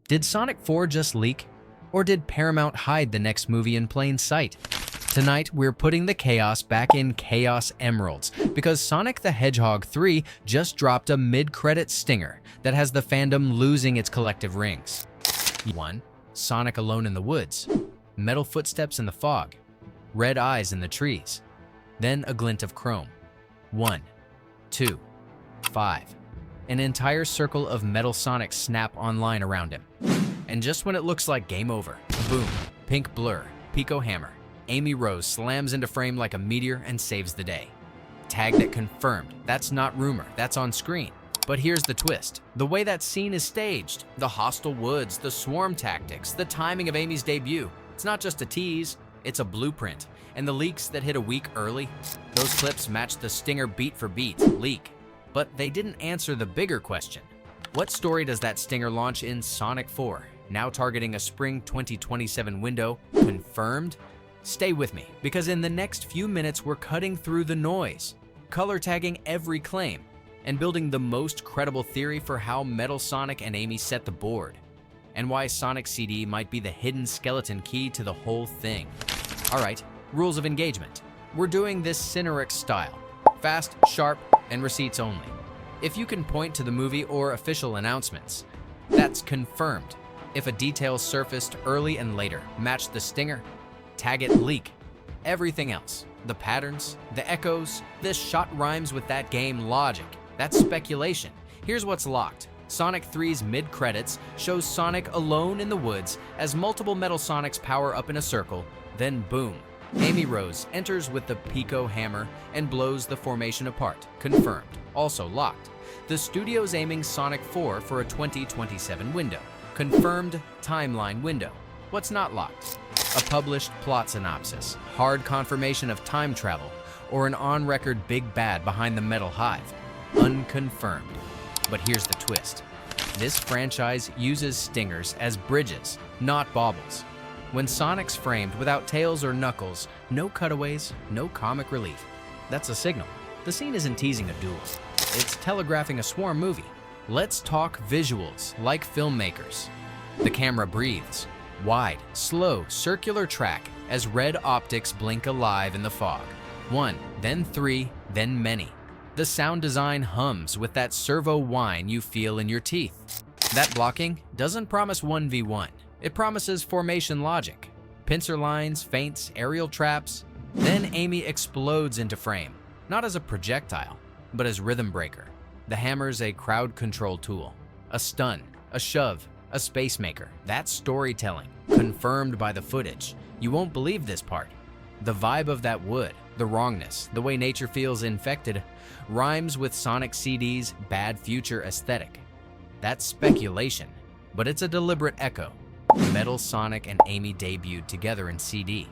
Did Sonic 4 just leak? Or did Paramount hide the next movie in plain sight? Tonight, we're putting the chaos back in Chaos Emeralds because Sonic the Hedgehog 3 just dropped a mid-credit stinger that has the fandom losing its collective rings. 1. Sonic alone in the woods. Metal footsteps in the fog. Red eyes in the trees. Then a glint of chrome. 1, 2, 5. An entire circle of metal Sonic snap online around him. And just when it looks like game over, boom, pink blur, Piko Hammer. Amy Rose slams into frame like a meteor and saves the day. Tagged it confirmed. That's not rumor, that's on screen. But here's the twist. The way that scene is staged, the hostile woods, the swarm tactics, the timing of Amy's debut. It's not just a tease, it's a blueprint. And the leaks that hit a week early, those clips match the stinger beat for beat, leak. But they didn't answer the bigger question. What story does that stinger launch in Sonic 4, now targeting a spring 2027 window, confirmed? Stay with me, because in the next few minutes we're cutting through the noise, color tagging every claim, and building the most credible theory for how Metal Sonic and Amy set the board, and why Sonic CD might be the hidden skeleton key to the whole thing. Alright, rules of engagement. We're doing this Cinerix style, fast, sharp, and receipts only. If you can point to the movie or official announcements, that's confirmed. If a detail surfaced early and later matched the stinger, tag it leak. Everything else, the patterns, the echoes, this shot rhymes with that game logic. That's speculation. Here's what's locked. Sonic 3's mid-credits shows Sonic alone in the woods as multiple Metal Sonics power up in a circle, then boom. Amy Rose enters with the Piko Hammer and blows the formation apart. Confirmed. Also locked. The studio's aiming Sonic 4 for a 2027 window. Confirmed timeline window. What's not locked? A published plot synopsis, hard confirmation of time travel, or an on-record big bad behind the Metal Hive. Unconfirmed. But here's the twist. This franchise uses stingers as bridges, not baubles. When Sonic's framed without tails or knuckles, no cutaways, no comic relief. That's a signal. The scene isn't teasing a duel. It's telegraphing a swarm movie. Let's talk visuals, like filmmakers. The camera breathes. Wide, slow, circular track as red optics blink alive in the fog. 1, then 3, then many. The sound design hums with that servo whine you feel in your teeth. That blocking doesn't promise 1v1. It promises formation logic. Pincer lines, feints, aerial traps. Then Amy explodes into frame, not as a projectile, but as rhythm breaker. The hammer's a crowd control tool. A stun, a shove, a space maker. That's storytelling, confirmed by the footage. You won't believe this part. The vibe of that wood, the wrongness, the way nature feels infected, rhymes with Sonic CD's bad future aesthetic. That's speculation, but it's a deliberate echo. Metal Sonic and Amy debuted together in CD.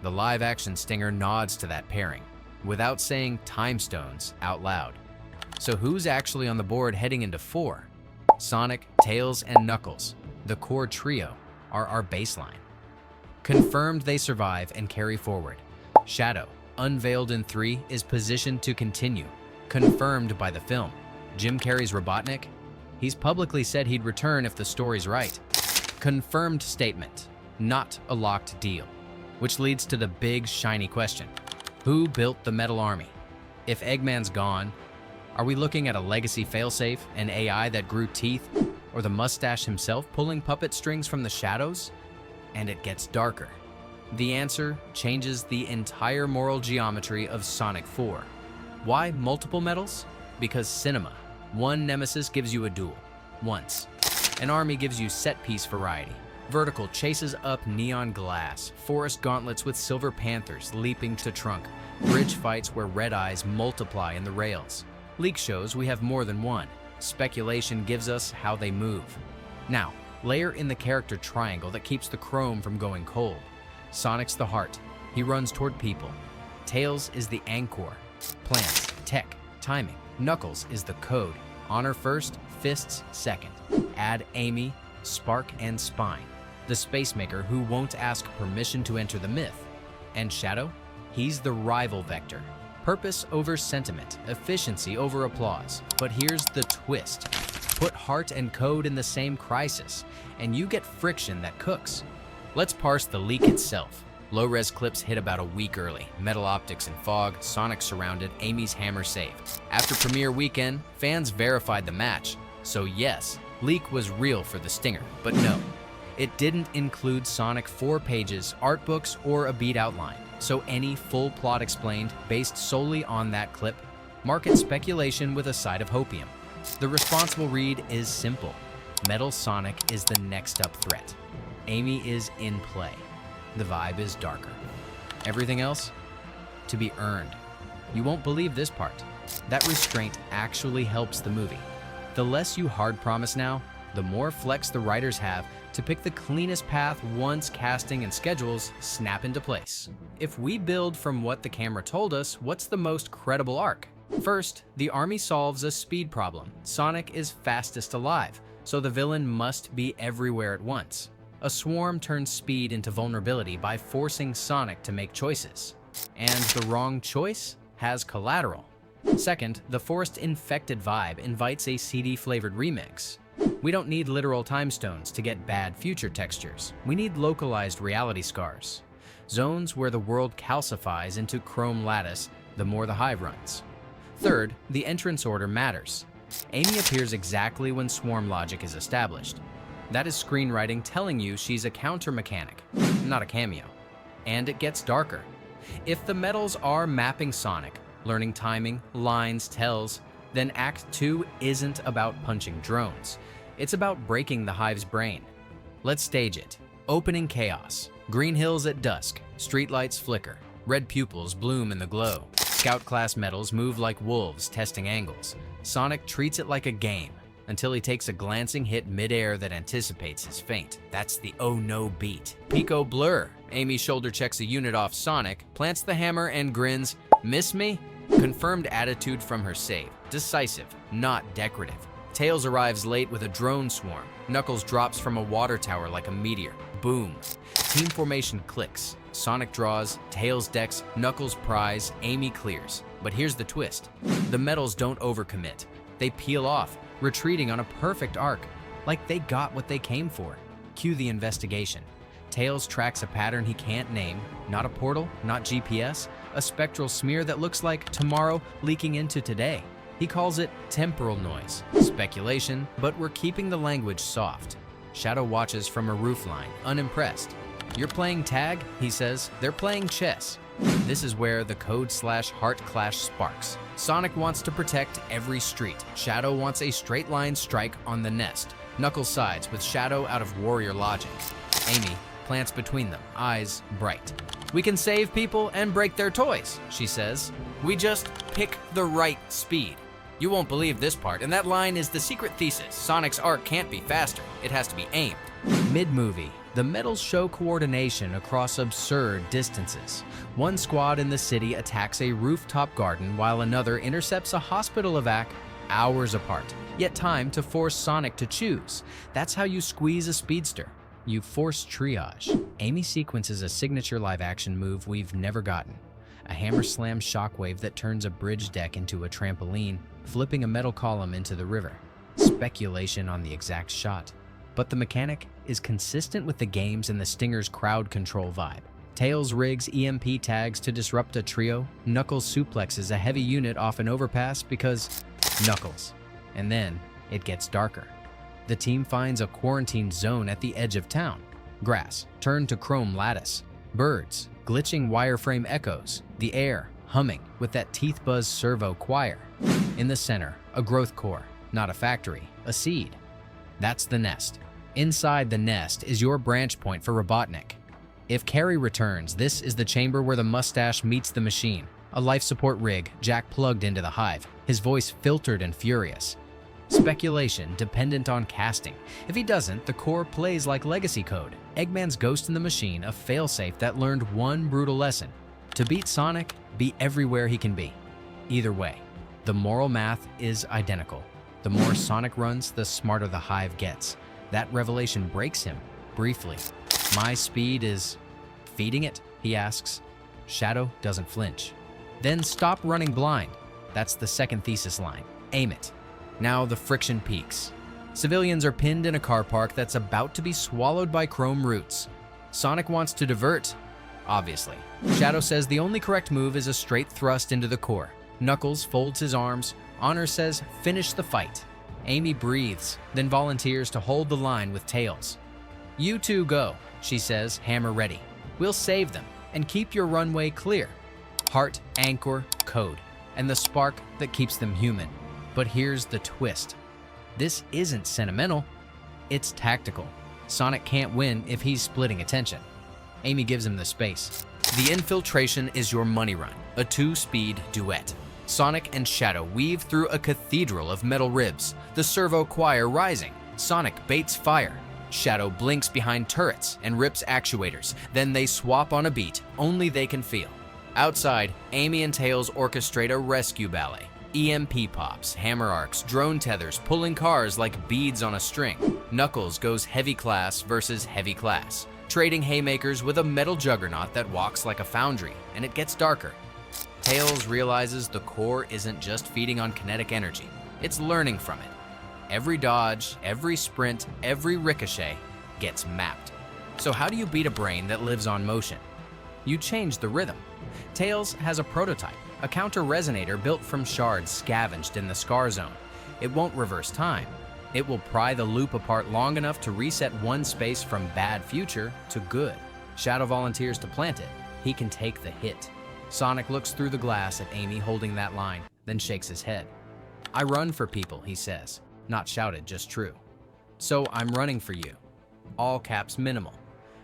The live-action stinger nods to that pairing, without saying time stones out loud. So who's actually on the board heading into 4? Sonic, Tails, and Knuckles, the core trio, are our baseline. Confirmed they survive and carry forward. Shadow, unveiled in 3, is positioned to continue. Confirmed by the film. Jim Carrey's Robotnik? He's publicly said he'd return if the story's right. Confirmed statement, not a locked deal. Which leads to the big, shiny question. Who built the Metal Army? If Eggman's gone, are we looking at a legacy failsafe, an AI that grew teeth, or the mustache himself pulling puppet strings from the shadows? And it gets darker. The answer changes the entire moral geometry of Sonic 4. Why multiple metals? Because cinema. One nemesis gives you a duel. Once. An army gives you set-piece variety. Vertical chases up neon glass. Forest gauntlets with silver panthers leaping to trunk. Bridge fights where red eyes multiply in the rails. Leak shows we have more than one. Speculation gives us how they move. Now, layer in the character triangle that keeps the chrome from going cold. Sonic's the heart. He runs toward people. Tails is the anchor. Plans, tech, timing. Knuckles is the code. Honor first, fists second. Add Amy, spark, and spine. The space maker who won't ask permission to enter the myth. And Shadow? He's the rival vector. Purpose over sentiment, efficiency over applause. But here's the twist. Put heart and code in the same crisis, and you get friction that cooks. Let's parse the leak itself. Low-res clips hit about a week early. Metal optics and fog, Sonic surrounded, Amy's hammer saved. After premiere weekend, fans verified the match. So yes, leak was real for the stinger, but no. It didn't include Sonic 4 pages, art books, or a beat outline. So any full plot explained based solely on that clip. Market speculation with a side of hopium. The responsible read is simple. Metal Sonic is the next up threat. Amy is in play. The vibe is darker. Everything else? To be earned. You won't believe this part. That restraint actually helps the movie. The less you hard promise now, the more flex the writers have to pick the cleanest path once casting and schedules snap into place. If we build from what the camera told us, what's the most credible arc? First, the army solves a speed problem. Sonic is fastest alive, so the villain must be everywhere at once. A swarm turns speed into vulnerability by forcing Sonic to make choices. And the wrong choice has collateral. Second, the forest-infected vibe invites a CD-flavored remix. We don't need literal time stones to get bad future textures. We need localized reality scars. Zones where the world calcifies into chrome lattice the more the hive runs. Third, the entrance order matters. Amy appears exactly when swarm logic is established. That is screenwriting telling you she's a counter mechanic, not a cameo. And it gets darker. If the metals are mapping Sonic, learning timing, lines, tells, then Act 2 isn't about punching drones. It's about breaking the hive's brain. Let's stage it. Opening chaos. Green hills at dusk. Streetlights flicker. Red pupils bloom in the glow. Scout-class metals move like wolves, testing angles. Sonic treats it like a game, until he takes a glancing hit mid-air that anticipates his feint. That's the oh no beat. Piko blur. Amy shoulder checks a unit off Sonic, plants the hammer and grins, "Miss me?" Confirmed attitude from her save. Decisive, not decorative. Tails arrives late with a drone swarm. Knuckles drops from a water tower like a meteor. Boom. Team formation clicks. Sonic draws, Tails decks, Knuckles pries, Amy clears. But here's the twist. The metals don't overcommit. They peel off, retreating on a perfect arc, like they got what they came for. Cue the investigation. Tails tracks a pattern he can't name, not a portal, not GPS, a spectral smear that looks like tomorrow leaking into today. He calls it temporal noise. Speculation, but we're keeping the language soft. Shadow watches from a roofline, unimpressed. "You're playing tag?" he says. "They're playing chess." This is where the code/heart clash sparks. Sonic wants to protect every street. Shadow wants a straight line strike on the nest. Knuckles sides with Shadow out of warrior logic. Amy plants between them, eyes bright. "We can save people and break their toys," she says. "We just pick the right speed." You won't believe this part, and that line is the secret thesis. Sonic's arc can't be faster, it has to be aimed. Mid-movie, the metals show coordination across absurd distances. One squad in the city attacks a rooftop garden while another intercepts a hospital evac hours apart. Yet time to force Sonic to choose. That's how you squeeze a speedster. You force triage. Amy sequences a signature live-action move we've never gotten. A hammer slam shockwave that turns a bridge deck into a trampoline, flipping a metal column into the river. Speculation on the exact shot. But the mechanic is consistent with the games and the Stinger's crowd control vibe. Tails rigs EMP tags to disrupt a trio. Knuckles suplexes a heavy unit off an overpass because Knuckles. And then it gets darker. The team finds a quarantined zone at the edge of town. Grass turned to chrome lattice. Birds, glitching wireframe echoes. The air humming with that teeth buzz servo choir. In the center, a growth core, not a factory, a seed. That's the nest. Inside the nest is your branch point for Robotnik. If Carrie returns, this is the chamber where the mustache meets the machine. A life support rig, Jack plugged into the hive, his voice filtered and furious. Speculation dependent on casting. If he doesn't, the core plays like legacy code. Eggman's ghost in the machine, a failsafe that learned one brutal lesson. To beat Sonic, be everywhere he can be. Either way, the moral math is identical. The more Sonic runs, the smarter the hive gets. That revelation breaks him, briefly. "My speed is feeding it?" he asks. Shadow doesn't flinch. "Then stop running blind." That's the second thesis line. Aim it. Now the friction peaks. Civilians are pinned in a car park that's about to be swallowed by chrome roots. Sonic wants to divert, obviously. Shadow says the only correct move is a straight thrust into the core. Knuckles folds his arms. Honor says, finish the fight. Amy breathes, then volunteers to hold the line with Tails. You two go, she says, hammer ready. We'll save them, and keep your runway clear. Heart, anchor, code, and the spark that keeps them human. But here's the twist. This isn't sentimental, it's tactical. Sonic can't win if he's splitting attention. Amy gives him the space. The infiltration is your money run, a 2-speed duet. Sonic and Shadow weave through a cathedral of metal ribs, the servo choir rising. Sonic baits fire. Shadow blinks behind turrets and rips actuators. Then they swap on a beat only they can feel. Outside, Amy and Tails orchestrate a rescue ballet. EMP pops, hammer arcs, drone tethers pulling cars like beads on a string. Knuckles goes heavy class versus heavy class, trading haymakers with a metal juggernaut that walks like a foundry, and it gets darker. Tails realizes the core isn't just feeding on kinetic energy, it's learning from it. Every dodge, every sprint, every ricochet gets mapped. So how do you beat a brain that lives on motion? You change the rhythm. Tails has a prototype, a counter-resonator built from shards scavenged in the scar zone. It won't reverse time. It will pry the loop apart long enough to reset one space from bad future to good. Shadow volunteers to plant it. He can take the hit. Sonic looks through the glass at Amy holding that line, then shakes his head. I run for people, he says. Not shouted, just true. So I'm running for you. All caps minimal.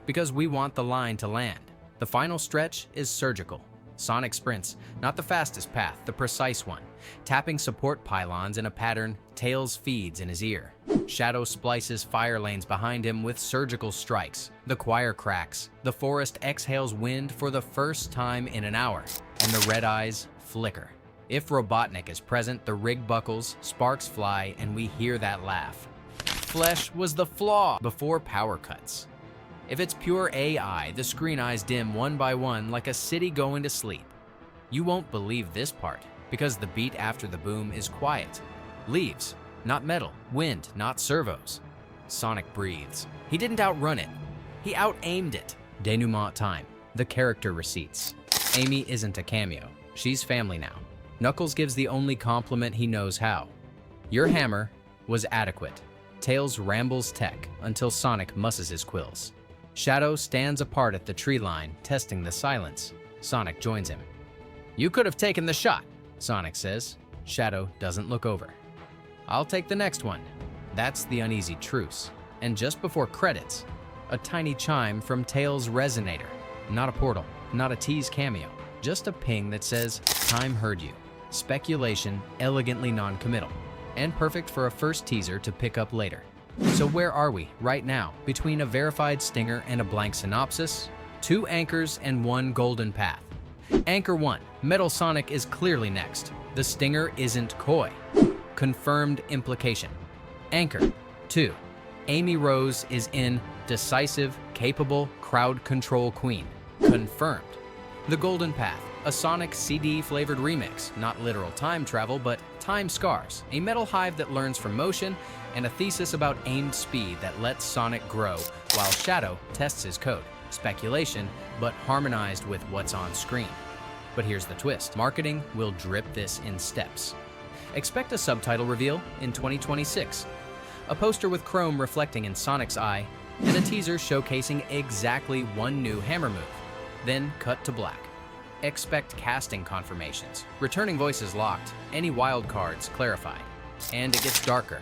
Because we want the line to land. The final stretch is surgical. Sonic sprints, not the fastest path, the precise one. Tapping support pylons in a pattern Tails feeds in his ear. Shadow splices fire lanes behind him with surgical strikes. The choir cracks. The forest exhales wind for the first time in an hour. And the red eyes flicker. If Robotnik is present, the rig buckles, sparks fly, and we hear that laugh. Flesh was the flaw before power cuts. If it's pure AI, the screen eyes dim one by one like a city going to sleep. You won't believe this part, because the beat after the boom is quiet. Leaves, not metal. Wind, not servos. Sonic breathes. He didn't outrun it. He out-aimed it. Denouement time. The character receipts. Amy isn't a cameo. She's family now. Knuckles gives the only compliment he knows how. Your hammer was adequate. Tails rambles tech until Sonic musses his quills. Shadow stands apart at the tree line, testing the silence. Sonic joins him. You could have taken the shot, Sonic says. Shadow doesn't look over. I'll take the next one. That's the uneasy truce. And just before credits, a tiny chime from Tails' resonator. Not a portal, not a tease cameo, just a ping that says, time heard you. Speculation, elegantly non-committal, and perfect for a first teaser to pick up later. So where are we right now, between a verified stinger and a blank synopsis? 2 anchors and 1 golden path. Anchor 1, Metal Sonic is clearly next. The stinger isn't coy. Confirmed implication. Anchor 2, Amy Rose is in decisive, capable, crowd control queen. Confirmed. The golden path, a Sonic CD-flavored remix, not literal time travel, but time scars, a metal hive that learns from motion, and a thesis about aimed speed that lets Sonic grow while Shadow tests his code. Speculation, but harmonized with what's on screen. But here's the twist. Marketing will drip this in steps. Expect a subtitle reveal in 2026, a poster with chrome reflecting in Sonic's eye, and a teaser showcasing exactly 1 new hammer move. Then cut to black. Expect casting confirmations, returning voices locked, any wild cards clarified. And it gets darker.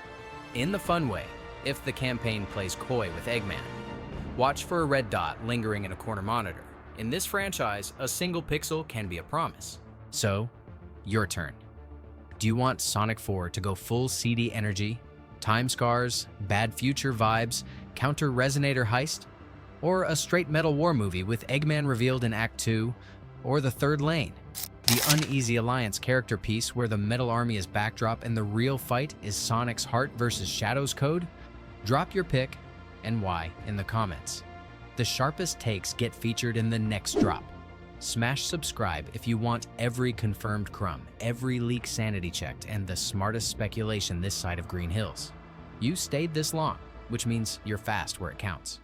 In the fun way, if the campaign plays coy with Eggman. Watch for a red dot lingering in a corner monitor. In this franchise, a single pixel can be a promise. So, your turn. Do you want Sonic 4 to go full CD energy, time scars, bad future vibes, counter-resonator heist? Or a straight metal war movie with Eggman revealed in Act 2, or The Third Lane? The Uneasy Alliance character piece where the Metal Army is backdrop and the real fight is Sonic's heart versus Shadow's code? Drop your pick and why in the comments. The sharpest takes get featured in the next drop. Smash subscribe if you want every confirmed crumb, every leak sanity checked, and the smartest speculation this side of Green Hills. You stayed this long, which means you're fast where it counts.